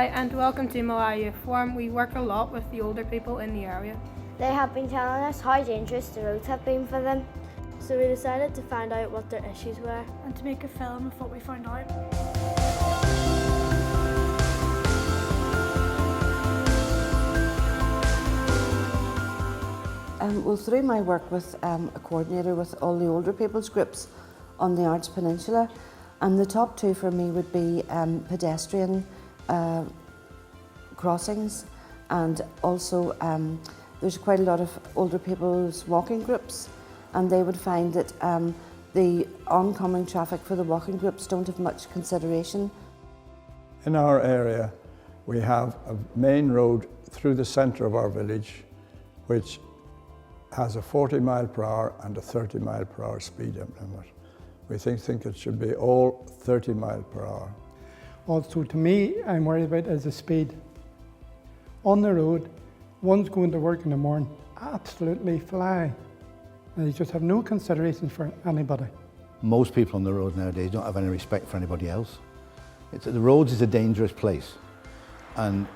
Hi and welcome to Millisle Youth Forum. We work a lot with the older people in the area. They have been telling us how dangerous the roads have been for them. So we decided to find out what their issues were. And to make a film of what we found out. Well, through my work with a coordinator with all the older people's groups on the Arts Peninsula, and the top two for me would be pedestrian crossings, and also there's quite a lot of older people's walking groups, and they would find that the oncoming traffic for the walking groups don't have much consideration. In our area, we have a main road through the centre of our village, which has a 40 mile per hour and a 30 mile per hour speed limit. We think it should be all 30 mile per hour. Also, to me, I'm worried about is the speed. On the road, one's going to work in the morning, absolutely fly. And they just have no consideration for anybody. Most people on the road nowadays don't have any respect for anybody else. The roads is a dangerous place, and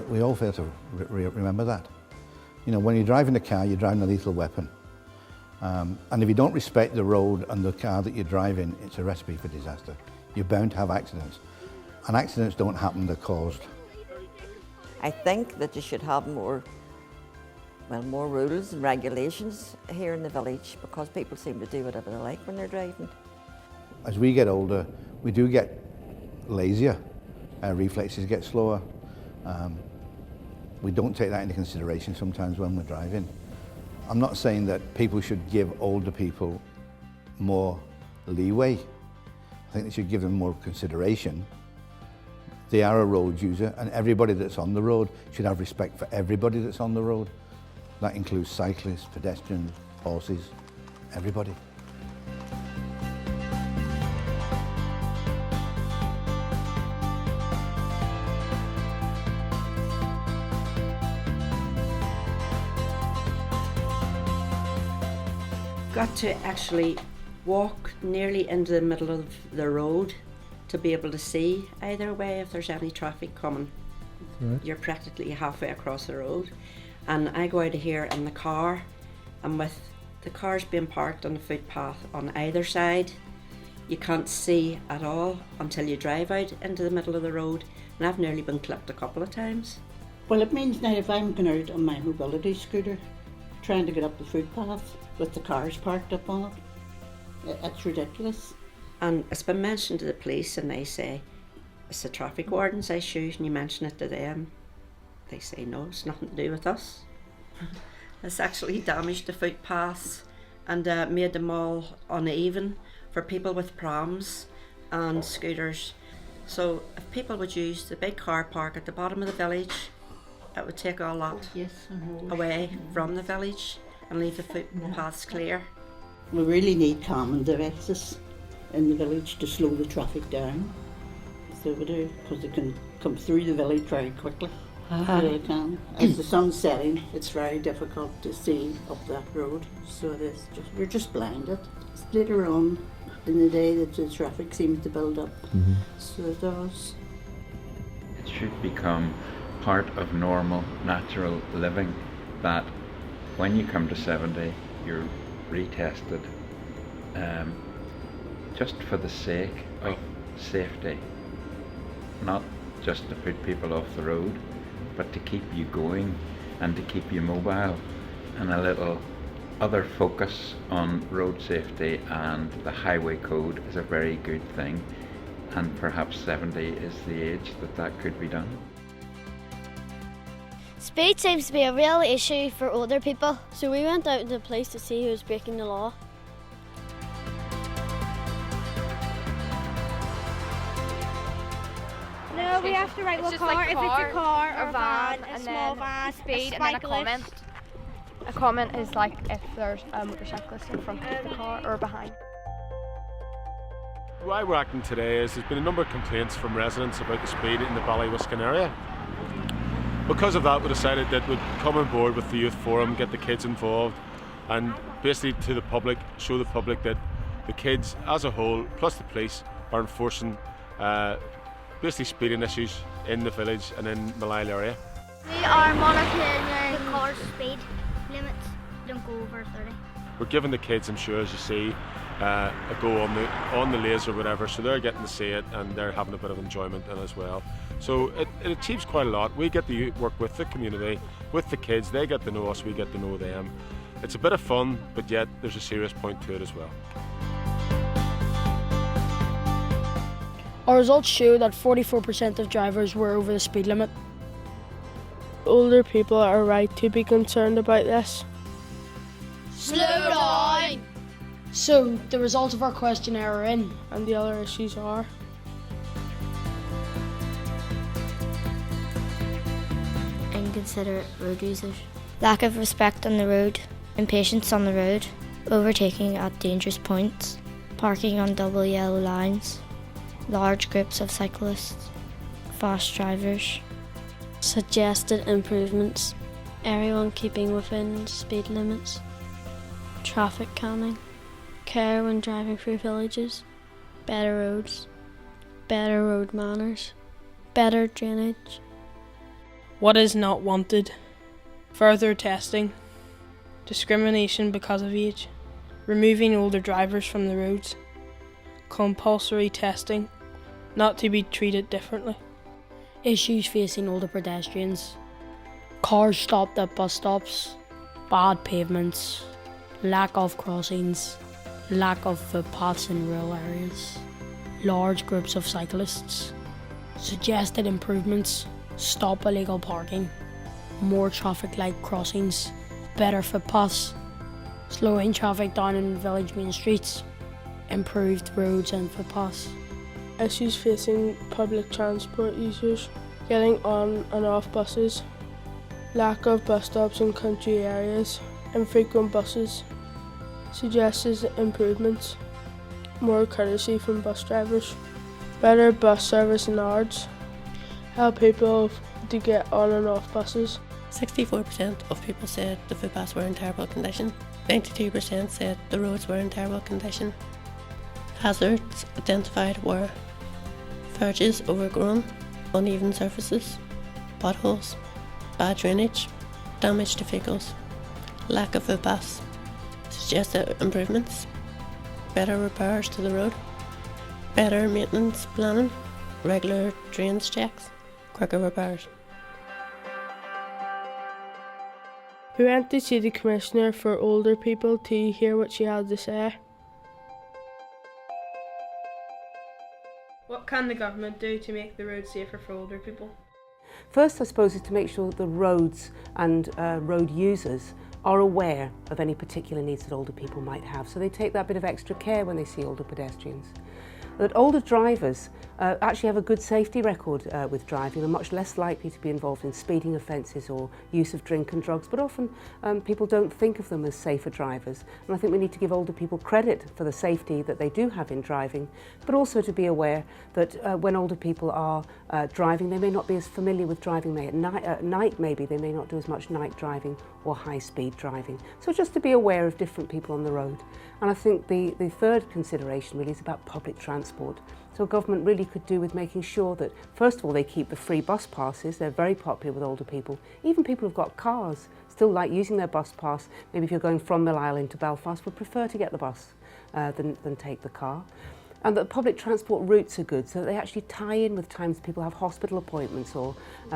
we all fail to remember that. You know, when you're driving a car, you're driving a lethal weapon. And if you don't respect the road and the car that you're driving, it's a recipe for disaster. You're bound to have accidents. And accidents don't happen, they're caused. I think that you should have more rules and regulations here in the village, because people seem to do whatever they like when they're driving. As we get older, we do get lazier. Our reflexes get slower. We don't take that into consideration sometimes when we're driving. I'm not saying that people should give older people more leeway. I think they should give them more consideration. They are a road user, and everybody that's on the road should have respect for everybody that's on the road. That includes cyclists, pedestrians, horses, everybody. Got to actually walk nearly into the middle of the road to be able to see either way if there's any traffic coming. Right. You're practically halfway across the road, and I go out of here in the car, and with the cars being parked on the footpath on either side, you can't see at all until you drive out into the middle of the road, and I've nearly been clipped a couple of times. Well, it means now if I'm going out on my mobility scooter trying to get up the footpath with the cars parked up on it, it's ridiculous. And it's been mentioned to the police, and they say it's the traffic warden's issues, and you mention it to them, they say no, it's nothing to do with us. It's actually damaged the footpaths and made them all uneven for people with prams and scooters. So if people would use the big car park at the bottom of the village, it would take a lot away from the village and leave the footpaths clear. We really need calming devices in the village to slow the traffic down. So we do, because they can come through the village very quickly. So they can. As the sun's setting, it's very difficult to see up that road. So it is you're just blinded. It's later on in the day that the traffic seems to build up. So it does. It should become part of normal, natural living, that when you come to 70, you're retested, just for the sake of safety, not just to put people off the road, but to keep you going and to keep you mobile, and a little other focus on road safety and the highway code is a very good thing, and perhaps 70 is the age that could be done. Speed seems to be a real issue for older people, so we went out to the police to see who was breaking the law. No, we have to write what car, like if it's a car or a van, a and small then van, speed, a and then a cyclist. comment. A comment is like if there's a motorcyclist in front of the car or behind. Why we're acting today is there's been a number of complaints from residents about the speed in the Ballywiskin area. Because of that, we decided that we'd come on board with the Youth Forum, get the kids involved, and basically to the public, show the public that the kids as a whole, plus the police, are enforcing basically speeding issues in the village and in Millisle area. We are monitoring the car's speed limits. Don't go over 30. We're giving the kids, I'm sure, as you see, a go on the laser or whatever, so they're getting to see it and they're having a bit of enjoyment in it as well. So it achieves quite a lot. We get to work with the community, with the kids, they get to know us, we get to know them. It's a bit of fun, but yet there's a serious point to it as well. Our results show that 44% of drivers were over the speed limit. Older people are right to be concerned about this. Slow down! So, the results of our questionnaire are in. And the other issues are: inconsiderate road users, lack of respect on the road, impatience on the road, overtaking at dangerous points, parking on double yellow lines, large groups of cyclists, fast drivers. Suggested improvements: everyone keeping within speed limits, traffic calming, care when driving through villages, better roads, better road manners, better drainage. What is not wanted: further testing, discrimination because of age, removing older drivers from the roads, compulsory testing, not to be treated differently. Issues facing older pedestrians: cars stopped at bus stops, bad pavements, lack of crossings, lack of footpaths in rural areas, large groups of cyclists. Suggested improvements: stop illegal parking, more traffic light crossings, better footpaths, slowing traffic down in village main streets, improved roads and footpaths. Issues facing public transport users: getting on and off buses, lack of bus stops in country areas, infrequent buses. Suggested improvements: more courtesy from bus drivers, better bus service in hours, help people to get on and off buses. 64% of people said the footpaths were in terrible condition. 92% said the roads were in terrible condition. Hazards identified were verges overgrown, uneven surfaces, potholes, bad drainage, damage to vehicles, lack of footpaths. Suggested improvements: better repairs to the road, better maintenance planning, regular drains checks, quicker repairs. We went to see the Commissioner for Older People to hear what she had to say. What can the government do to make the roads safer for older people? First, I suppose, is to make sure that the roads and road users are aware of any particular needs that older people might have, so they take that bit of extra care when they see older pedestrians. That older drivers actually have a good safety record with driving. They're much less likely to be involved in speeding offences or use of drink and drugs, but often people don't think of them as safer drivers. And I think we need to give older people credit for the safety that they do have in driving, but also to be aware that when older people are driving, they may not be as familiar with driving. At night maybe they may not do as much night driving or high-speed driving. So just to be aware of different people on the road. And I think the third consideration really is about public transport. So government really could do with making sure that, first of all, they keep the free bus passes. They're very popular with older people. Even people who've got cars still like using their bus pass. Maybe if you're going from Millisle into Belfast, would prefer to get the bus than take the car. And that public transport routes are good, so that they actually tie in with times people have hospital appointments or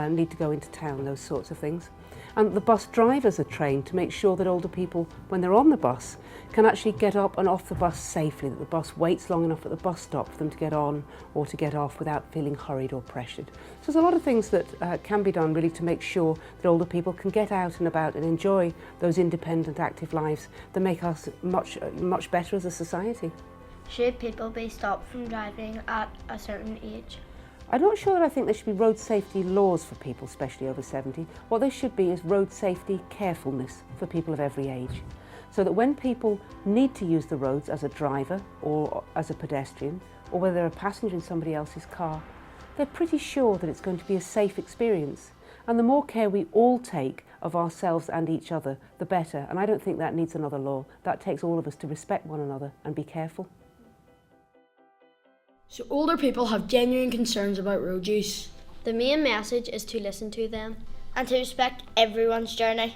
need to go into town, those sorts of things. And the bus drivers are trained to make sure that older people, when they're on the bus, can actually get up and off the bus safely, that the bus waits long enough at the bus stop for them to get on or to get off without feeling hurried or pressured. So there's a lot of things that can be done really to make sure that older people can get out and about and enjoy those independent, active lives that make us much better as a society. Should people be stopped from driving at a certain age? I'm not sure that I think there should be road safety laws for people, especially over 70. What there should be is road safety carefulness for people of every age. So that when people need to use the roads as a driver or as a pedestrian, or whether they're a passenger in somebody else's car, they're pretty sure that it's going to be a safe experience. And the more care we all take of ourselves and each other, the better. And I don't think that needs another law. That takes all of us to respect one another and be careful. So older people have genuine concerns about road use. The main message is to listen to them and to respect everyone's journey.